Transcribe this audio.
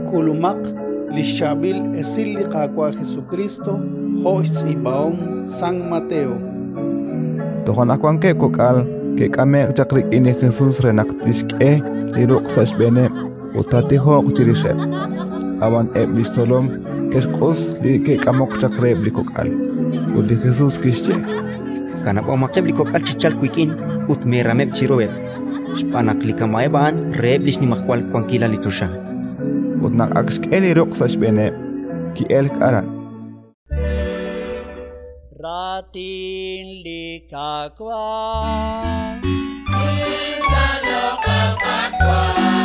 Kulumak lishabil esilli qaqwa Jesucristo hoits ibaom San Mateo. Tohon akuan ke kokal ke kame chakrik ini Jesus renaktish ke liruk sashbene utati ho kuchirishe. Awan eblis solom keskos li ke kamok chakre blikokal. Udi Jesus kishche. Kanapa umakle blikokal chichal kuikin utmerameb chiroweb. Spanak likamaeban reblis ni makwal kwankila litusha. Utnak aksk eli ruk sashbene ki elk aran. Ratin likakwa Intanyo kapakwa